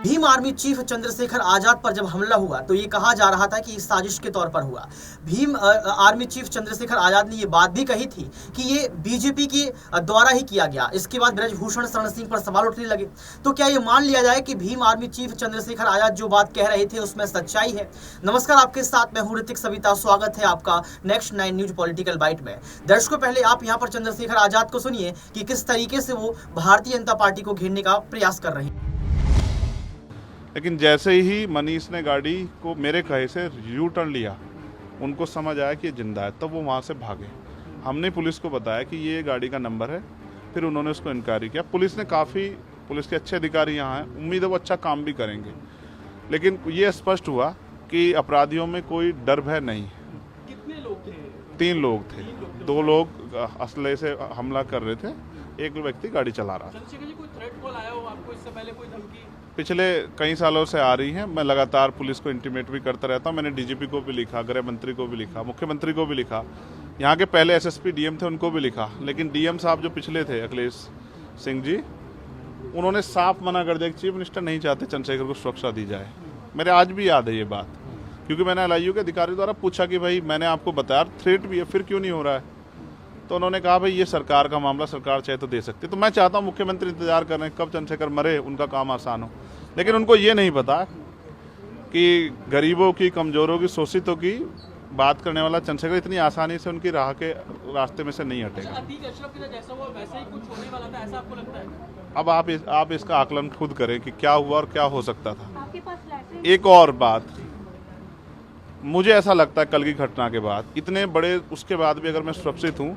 Bhim army chief Chandrashekhar Azad पर जब हमला हुआ तो ये कहा जा रहा था कि इस साजिश के तौर पर हुआ। भीम आर्मी चीफ चंद्रशेखर आजाद ने ये बात भी कही थी कि ये बीजेपी के द्वारा ही किया गया। इसके बाद ब्रजभूषण शरण सिंह पर सवाल उठने लगे। तो क्या ये मान लिया जाए कि भीम आर्मी चीफ चंद्रशेखर आजाद जो बात कह रहे थे उसमें सच्चाई है? नमस्कार, आपके साथ मैं हूं ऋतिक सविता। स्वागत है आपका नेक्स्ट 9 न्यूज पॉलिटिकल बाइट में। दर्शकों, पहले आप यहां पर चंद्रशेखर आजाद को सुनिए कि किस तरीके से वो भारतीय जनता पार्टी को घेरने का प्रयास कर रहे हैं। लेकिन जैसे ही मनीष ने गाड़ी को मेरे कहे से यू टर्न लिया, उनको समझ आया कि ये जिंदा है, तब वो वहाँ से भागे। हमने पुलिस को बताया कि ये गाड़ी का नंबर है, फिर उन्होंने उसको इंक्वायरी किया। पुलिस के अच्छे अधिकारी यहाँ हैं, उम्मीद है वो अच्छा काम भी करेंगे। लेकिन ये स्पष्ट हुआ कि अपराधियों में कोई डर भय नहीं है। कितने लोग थे? 3 लोग थे। 2 लोग असले से हमला कर रहे थे, एक व्यक्ति गाड़ी चला रहा था। चंद्रशेखर जी, कोई थ्रेट कॉल आया हो आपको इससे पहले? कोई धमकी पिछले कई सालों से आ रही है। मैं लगातार पुलिस को इंटीमेट भी करता रहता हूँ। मैंने डीजीपी को भी लिखा, गृह मंत्री को भी लिखा, मुख्यमंत्री को भी लिखा, यहाँ के पहले एसएसपी डीएम थे उनको भी लिखा। लेकिन डीएम साहब जो पिछले थे, अखिलेश सिंह जी, उन्होंने साफ मना कर दिया कि चीफ मिनिस्टर नहीं चाहते चंद्रशेखर को सुरक्षा दी जाए। मेरे आज भी याद है ये बात, क्योंकि मैंने एलआईयू के अधिकारी द्वारा पूछा कि भाई मैंने आपको बताया थ्रेट भी है, फिर क्यों नहीं हो रहा है? तो उन्होंने कहा भाई ये सरकार का मामला, सरकार चाहे तो दे सकती। तो मैं चाहता हूँ मुख्यमंत्री इंतजार कर रहे हैं कब चंद्रशेखर मरे, उनका काम आसान हो। लेकिन उनको ये नहीं पता कि गरीबों की, कमजोरों की, शोषितों की बात करने वाला चंद्रशेखर इतनी आसानी से उनकी राह के रास्ते में से नहीं हटेगा। अतीक अशरफ के साथ जैसा हुआ वैसा ही कुछ होने वाला था, ऐसा आपको लगता है? अब आप इसका आकलन खुद करें कि क्या हुआ और क्या हो सकता था। आपके पास लेटर? एक और बात, मुझे ऐसा लगता है कल की घटना के बाद, इतने बड़े उसके बाद भी अगर मैं सुरक्षित हूँ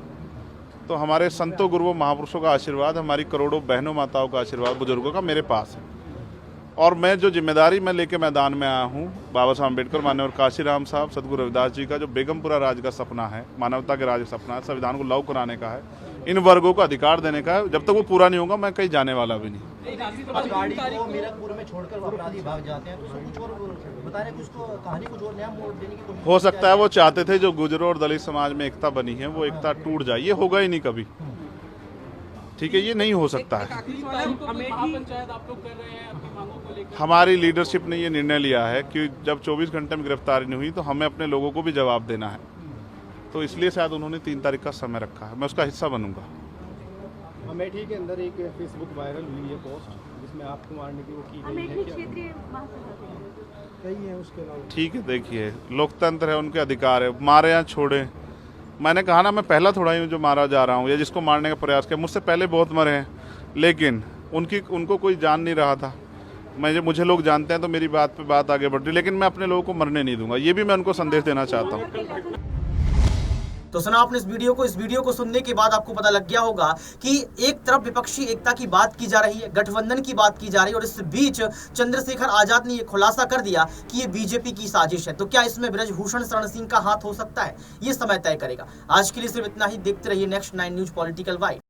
तो हमारे संतों, गुरुओं, महापुरुषों का आशीर्वाद, हमारी करोड़ों बहनों माताओं का आशीर्वाद, बुजुर्गों का मेरे पास है। और मैं जो जिम्मेदारी मैं लेके मैदान में आया हूँ, बाबा साहब अम्बेडकर, माननीय काशीराम साहब, सदगुरु रविदास जी का जो बेगमपुरा राज का सपना है, मानवता के राज का सपना है, संविधान को लागू कराने का है, इन वर्गों को अधिकार देने का है, जब तक वो पूरा नहीं होगा मैं कहीं जाने वाला भी नहीं। गाड़ी को मीरकपुर में छोड़कर अपराधी भाग जाते हैं, तो उसको कुछ और बता रहे, कुछ तो कहानी कुछ और नया मोड़ देने की कोशिश हो सकता है वो चाहते थे जो गुजरों और दलित समाज में एकता बनी है वो एकता टूट जाए। ये होगा ही नहीं कभी, ठीक है, ये नहीं हो सकता है। पंचायत आप लोग कर रहे हैं अपनी मांगों को लेकर? हमारी लीडरशिप ने ये निर्णय लिया है कि जब 24 घंटे में गिरफ्तारी नहीं हुई तो हमें अपने लोगों को भी जवाब देना है। तो इसलिए शायद उन्होंने 3 तारीख का समय रखा है, मैं उसका हिस्सा बनूंगा। अमेठी के अंदर एक फेसबुक वायरल हुई है पोस्ट जिसमें आपको मारने की वो की गई अमेठी है, क्षेत्रीय महासभा कई है उसके अलावा। ठीक है, देखिए लोकतंत्र है, उनके अधिकार है, मारे या छोड़े। मैंने कहा ना, मैं पहला थोड़ा ही हूँ जो मारा जा रहा हूँ या जिसको मारने का प्रयास किया। मुझसे पहले बहुत मरे हैं, लेकिन उनको कोई जान नहीं रहा था। मुझे लोग जानते हैं तो मेरी बात पे बात आगे बढ़ रही, लेकिन मैं अपने लोगों को मरने नहीं दूंगा। ये भी मैं उनको संदेश देना चाहता हूँ। तो सुना आपने इस वीडियो को सुनने के बाद आपको पता लग गया होगा कि एक तरफ विपक्षी एकता की बात की जा रही है, गठबंधन की बात की जा रही है, और इस बीच चंद्रशेखर आजाद ने ये खुलासा कर दिया कि ये बीजेपी की साजिश है। तो क्या इसमें ब्रजभूषण शरण सिंह का हाथ हो सकता है? ये समय तय करेगा। आज के लिए सिर्फ इतना ही। देखते रहिए नेक्स्ट 9 न्यूज पॉलिटिकल बाइट।